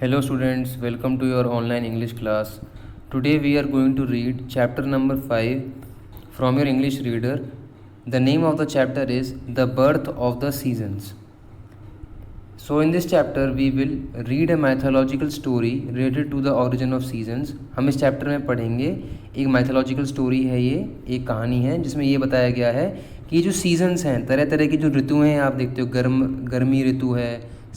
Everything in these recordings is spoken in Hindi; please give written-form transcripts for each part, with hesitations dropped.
Hello students, welcome to your online English class. Today we are going to read chapter number 5 from your English reader. The name of the chapter is The Birth of the Seasons. So in this chapter we will read a mythological story related to the origin of seasons. हम इस चैप्टर में पढ़ेंगे एक mythological story है, ये एक कहानी है जिसमें ये बताया गया है कि जो सीजन्स हैं, तरह तरह की जो ऋतु हैं, आप देखते हो गर्मी ऋतु है,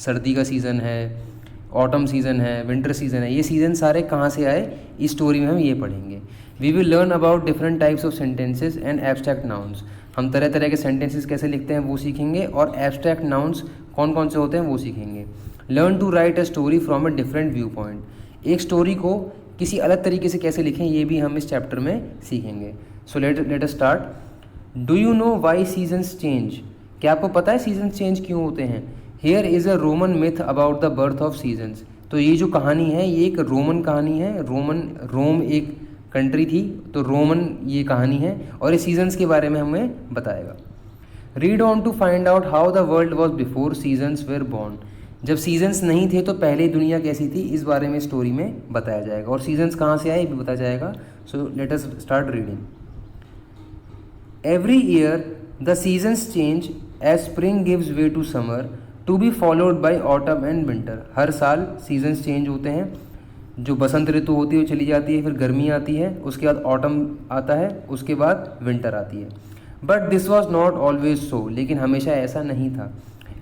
सर्दी का सीज़न है, ऑटम सीज़न है, विंटर सीज़न है, ये सीज़न सारे कहाँ से आए, इस स्टोरी में हम ये पढ़ेंगे. We will learn about different types of sentences and abstract nouns. हम तरह तरह के सेंटेंसेस कैसे लिखते हैं वो सीखेंगे और एब्स्ट्रैक्ट नाउन्स कौन कौन से होते हैं वो सीखेंगे. Learn to write a story from a different view point. एक स्टोरी को किसी अलग तरीके से कैसे लिखें ये भी हम इस चैप्टर में सीखेंगे. सो let us start. Do you know why seasons change. क्या आपको पता है सीजन्स चेंज क्यों होते हैं. Here is a Roman myth about the birth of seasons. तो ये जो कहानी है ये एक रोमन कहानी है. रोम एक कंट्री थी, तो रोमन ये कहानी है और ये सीजन्स के बारे में हमें बताएगा. Read on to find out how the world was before seasons were born. जब सीजन्स नहीं थे तो पहले दुनिया कैसी थी, इस बारे में स्टोरी में बताया जाएगा और सीजन्स कहाँ से आए ये भी बताया जाएगा. So let us start reading. Every year the seasons change as spring gives way to summer to be followed by autumn and winter. हर साल सीजन्स चेंज होते हैं. जो बसंत ऋतु होती है वो चली जाती है, फिर गर्मी आती है, उसके बाद ऑटम आता है, उसके बाद विंटर आती है. But this was not always so. लेकिन हमेशा ऐसा नहीं था.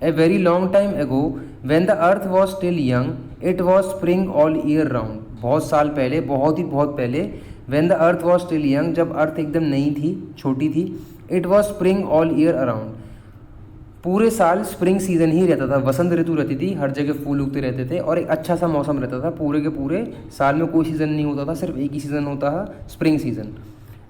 ए वेरी लॉन्ग टाइम एगो when the earth was still young it was spring all year round. बहुत साल पहले, बहुत पहले, when the earth was still young, जब अर्थ एकदम नई थी, छोटी थी, it was spring all year around. पूरे साल स्प्रिंग सीजन ही रहता था, वसंत ऋतु रहती थी, हर जगह फूल उगते रहते थे और एक अच्छा सा मौसम रहता था. पूरे के पूरे साल में कोई सीज़न नहीं होता था, सिर्फ एक ही सीज़न होता था, spring season.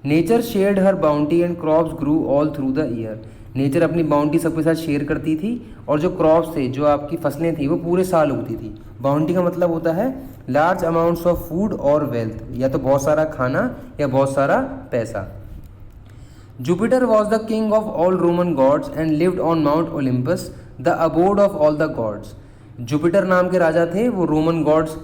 Nature shared her bounty and crops grew all through the year. Nature अपनी बाउंटी सबके साथ शेयर करती थी और जो क्रॉप्स थे, जो आपकी फसलें थी, वो पूरे साल उगती थी. बाउंटी का मतलब होता है लार्ज अमाउंट्स ऑफ फूड और वेल्थ, या तो बहुत सारा खाना या बहुत सारा पैसा. Jupiter was the king of all Roman gods and lived on Mount Olympus, the abode of all the gods. Jupiter नाम के राजा थे, वो रोमन गॉड्स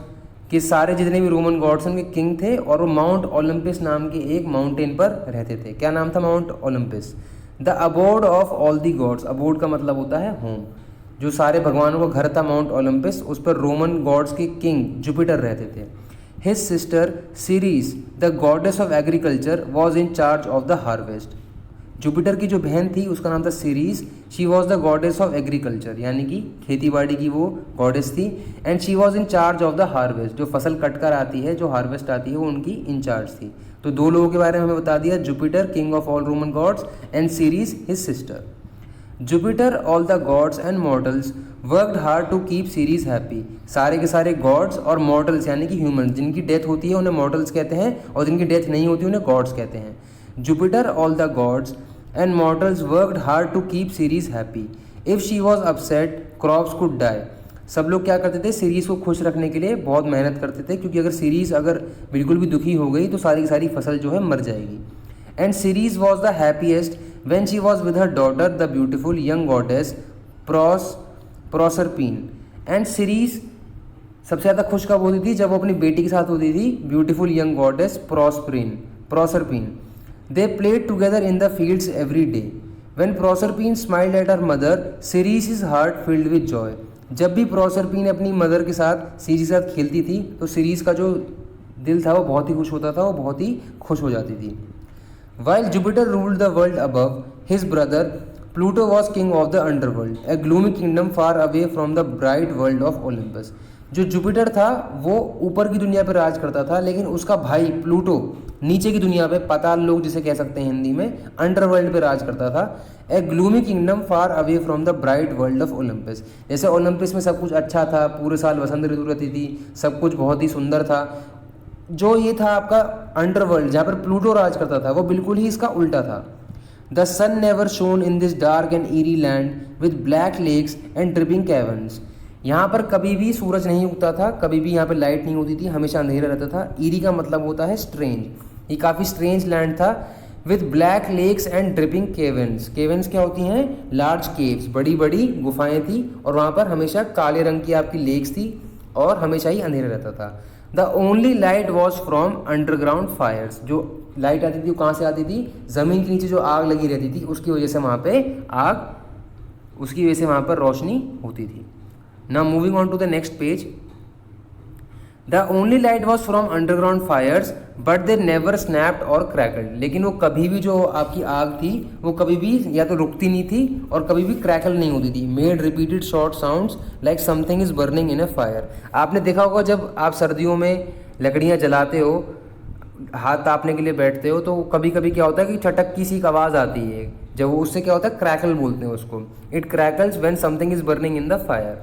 के सारे जितने भी रोमन गॉड्स उनके किंग थे और वो माउंट ओलंपिस नाम के एक माउंटेन पर रहते थे. क्या नाम था? Mount Olympus. The abode of all the gods. Abode का मतलब होता है होम. जो सारे भगवानों का घर था माउंट ओलंपिस, उस पर रोमन गॉड्स के किंग जुपिटर रहते थे. His sister series the goddess of agriculture was in charge of the harvest. Jupiter की जो बहन थी उसका नाम था series. She was the goddess of agriculture, यानी कि खेती बाड़ी की वो गॉडेस थी. And she was in charge of the harvest. जो फसल कट कर आती है, जो हार्वेस्ट आती है, वो उनकी इंचार्ज थी. तो दो लोगों के बारे में हमें बता दिया, Jupiter king of all Roman gods and Ceres his sister. Jupiter all the gods and mortals worked hard to keep Ceres happy. सारे के सारे गॉड्स और मॉर्टल्स यानी कि ह्यूमन, जिनकी डेथ होती है उन्हें मॉर्टल्स कहते हैं और जिनकी डेथ नहीं होती उन्हें गॉड्स कहते हैं. Jupiter, all the gods and mortals worked hard to keep Ceres happy. If she was upset, crops could die. सब लोग क्या करते थे, सीरीज को खुश रखने के लिए बहुत मेहनत करते थे, क्योंकि अगर सीरीज बिल्कुल भी दुखी हो गई तो सारी की सारी फसल जो है मर जाएगी. And Ceres was the happiest when she was with her daughter the beautiful young goddess Proserpine. And Ceres सबसे ज़्यादा खुश कब होती थी? जब वो अपनी बेटी के साथ होती थी, beautiful young goddess Proserpine. They played together in the fields every day. When Proserpine smiled at her mother, Ceres' heart filled with joy. जब भी प्रोसरपीन अपनी मदर के साथ, सीरीज के साथ खेलती थी, तो सीरीज का जो दिल था वो बहुत ही खुश होता था, वो बहुत ही खुश हो जाती थी. While Jupiter ruled the world above, his brother Pluto was king of the underworld, a gloomy kingdom far away from the bright world of Olympus. जो जुपिटर था वो ऊपर की दुनिया पर राज करता था, लेकिन उसका भाई प्लूटो नीचे की दुनिया पे, पाताल लोक जिसे कह सकते हैं हिंदी में, अंडरवर्ल्ड पे राज करता था. A gloomy kingdom far away from the bright world of Olympus. जैसे ओलंपिस में सब कुछ अच्छा था, पूरे साल वसंत ऋतु रहती थी, सब कुछ बहुत ही सुंदर था. जो ये था आपका अंडरवर्ल्ड जहाँ पर प्लूटो राज करता था, वो बिल्कुल ही इसका उल्टा था. The sun never shone in this dark and eerie land with black lakes and dripping caverns. यहाँ पर कभी भी सूरज नहीं उगता था, कभी भी यहाँ पर लाइट नहीं होती थी, हमेशा अंधेरा रहता था. ईरी का मतलब होता है स्ट्रेंज. ये काफ़ी स्ट्रेंज लैंड था. With black lakes and dripping caverns. Caverns क्या होती हैं? लार्ज केव्स, बड़ी बड़ी गुफाएं थी और वहाँ पर हमेशा काले रंग की आपकी लेक्स थी और हमेशा ही अंधेरा रहता था। The only light was from underground fires, जो लाइट आती थी वो कहाँ से आती थी, ज़मीन के नीचे जो आग लगी रहती थी उसकी वजह से वहाँ पे उसकी वजह से वहाँ पर रोशनी होती थी। Now moving on to the next page. The only light was from underground fires but they never snapped और क्रैकल्ड, लेकिन वो कभी भी जो आपकी आग थी वो कभी भी या तो रुकती नहीं थी और कभी भी क्रैकल नहीं होती थी। Made repeated short sounds like something is burning in a fire. आपने देखा होगा जब आप सर्दियों में लकड़ियाँ जलाते हो, हाथ तापने के लिए बैठते हो, तो कभी कभी क्या होता है कि चटक की सी एक आवाज़ आती है, जब वो उससे क्या होता है क्रैकल बोलते हैं उसको। It crackles when something is burning in the fire.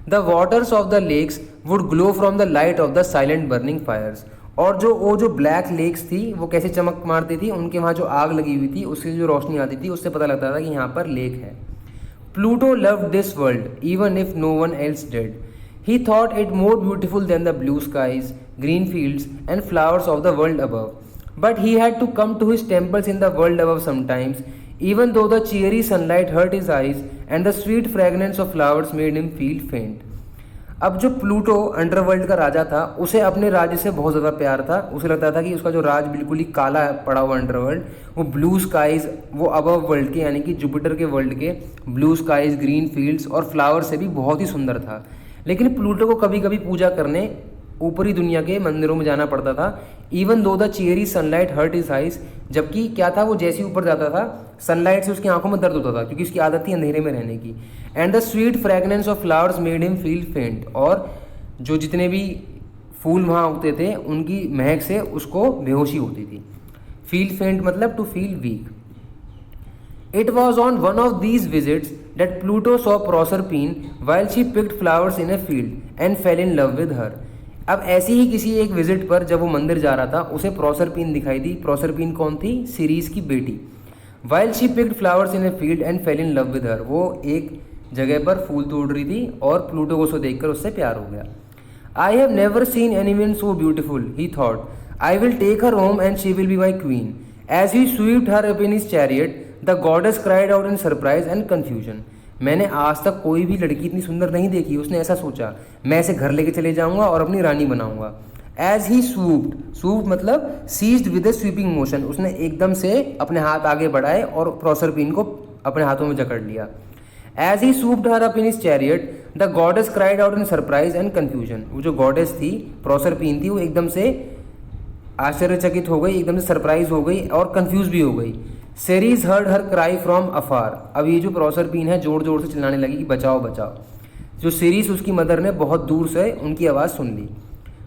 The waters of the lakes would glow from the light of the silent burning fires. और वो जो ब्लैक लेक्स थी वो कैसे चमक मारती थी, उनके वहाँ जो आग लगी हुई थी उससे जो रोशनी आती थी उससे पता लगता था कि यहाँ पर लेक है। Pluto loved this world even if no one else did. He thought it more beautiful than the blue skies, green fields, and flowers of the world above. But he had to come to his temples in the world above sometimes, even though the cheery sunlight hurt his eyes and the sweet fragrance of flowers made him feel faint. अब जो प्लूटो अंडरवर्ल्ड का राजा था उसे अपने राज्य से बहुत ज़्यादा प्यार था। उसे लगता था कि उसका जो राज बिल्कुल ही काला पड़ा हुआ अंडरवर्ल्ड, वो ब्लू स्काइज, वो अबव वर्ल्ड के यानी कि जुपिटर के वर्ल्ड के ब्लू स्काइज, ग्रीन फील्ड्स और फ्लावर से भी बहुत ही सुंदर था। लेकिन प्लूटो को कभी कभी पूजा करने ऊपरी दुनिया के मंदिरों में जाना पड़ता था। Even though the cherry sunlight hurt his eyes, जबकि क्या था वो जैसे ही ऊपर जाता था सनलाइट से उसकी आंखों में दर्द होता था क्योंकि उसकी आदत थी अंधेरे में रहने की। And the sweet fragrance of flowers made him feel फेंट, और जो जितने भी फूल वहाँ उगते थे उनकी महक से उसको बेहोशी होती थी। फील फेंट मतलब to feel weak. It was on one of these visits that Pluto saw Proserpine while she picked flowers in a field and fell in love with her. अब ऐसी ही किसी एक विजिट पर जब वो मंदिर जा रहा था उसे प्रोसरपीन दिखाई दी। प्रोसरपीन कौन थी? सीरीज की बेटी। While she picked flowers in a field and fell in love with her, वो एक जगह पर फूल तोड़ रही थी और प्लूटो को उसको देखकर उससे प्यार हो गया। I have never seen anyone so beautiful, he thought. I will take her home and she will be my queen. As he swept her up in his chariot, the goddess cried out in surprise and confusion. मैंने आज तक कोई भी लड़की इतनी सुंदर नहीं देखी। उसने ऐसा सोचा, मैं इसे घर लेके चले जाऊंगा और अपनी रानी बनाऊंगा। एज ही स्वूप्ड मतलब seized with a sweeping motion, उसने एकदम से अपने हाथ आगे बढ़ाए और प्रोसरपीन को अपने हाथों में जकड़ लिया। As he swooped her up in his chariot, the goddess cried out in surprise and confusion. वो जो गॉडेस थी, प्रोसरपीन थी, वो एकदम से आश्चर्यचकित हो गई, एकदम से सरप्राइज हो गई और कन्फ्यूज भी हो गई। Ceres heard her cry from afar. अब ये जो प्रोसरपीन है जोर जोर से चिल्लाने लगी कि बचाओ बचाओ। जो सीरीज उसकी मदर ने बहुत दूर से उनकी आवाज़ सुन ली।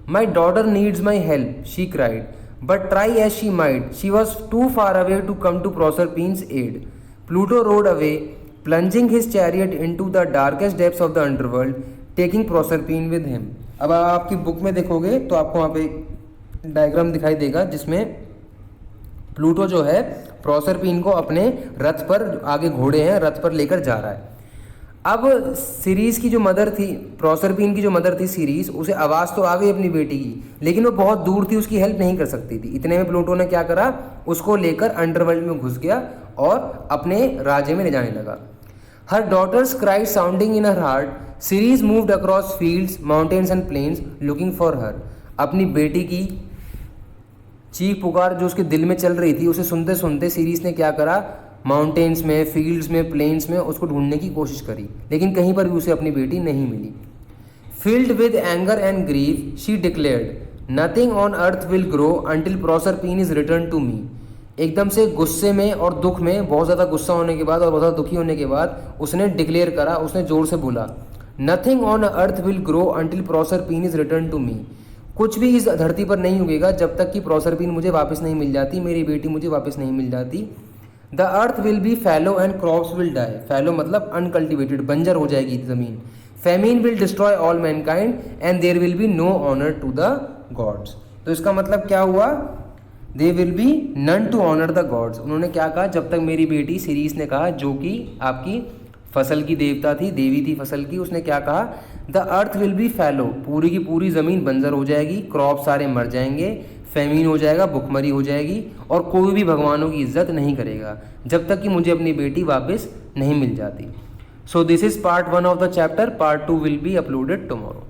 My daughter needs my help, she cried, but try as she might she was too far away to come to Proserpine's aid. Pluto rode away, plunging his chariot into the darkest depths of the underworld, taking Proserpine with him. अब आप आपकी बुक में देखोगे तो आपको वहाँ पे डायग्राम दिखाई देगा जिसमें प्लूटो जो है प्रोसरपीन को अपने रथ पर, आगे घोड़े हैं, रथ पर लेकर जा रहा है। अब सीरीज की जो मदर थी, प्रोसरपीन की जो मदर थी सीरीज, उसे आवाज़ तो आ गई अपनी बेटी की, लेकिन वो बहुत दूर थी, उसकी हेल्प नहीं कर सकती थी। इतने में प्लूटो ने क्या करा, उसको लेकर अंडरवर्ल्ड में घुस गया और अपने राज्य में ले जाने लगा। Her daughter's cries sounding in her heart, Ceres moved across fields, mountains and plains looking for her. अपनी बेटी की चीख पुकार जो उसके दिल में चल रही थी उसे सुनते सुनते सीरीज ने क्या करा, माउंटेन्स में, फील्ड्स में, प्लेन्स में उसको ढूंढने की कोशिश करी, लेकिन कहीं पर भी उसे अपनी बेटी नहीं मिली। Filled with anger and grief she declared, nothing on earth will grow until Proserpine is return to me. एकदम से गुस्से में और दुख में, बहुत ज़्यादा गुस्सा होने के बाद और बहुत ज़्यादा दुखी होने के बाद उसने डिक्लेयर करा, उसने जोर से बोला, nothing on earth will grow until Proserpine is return to me. कुछ भी इस धरती पर नहीं उगेगा जब तक कि प्रोसरपीन मुझे वापस नहीं मिल जाती, मेरी बेटी मुझे वापस नहीं मिल जाती। The earth will be fallow and crops will die. Fallow मतलब अनकल्टिवेटेड, बंजर हो जाएगी ज़मीन। Famine will destroy all mankind and there will be no honour to the gods. तो इसका मतलब क्या हुआ, they will be none to honour the gods. उन्होंने क्या कहा, जब तक मेरी बेटी सीरीज ने कहा, जो कि आपकी फसल की देवता थी, देवी थी फसल की, उसने क्या कहा, द अर्थ विल बी फैलो, पूरी की पूरी ज़मीन बंजर हो जाएगी, क्रॉप सारे मर जाएंगे, फेमिन हो जाएगा, भुखमरी हो जाएगी और कोई भी भगवानों की इज्जत नहीं करेगा जब तक कि मुझे अपनी बेटी वापस नहीं मिल जाती। So this is part 1 of the chapter. Part 2 will be uploaded tomorrow.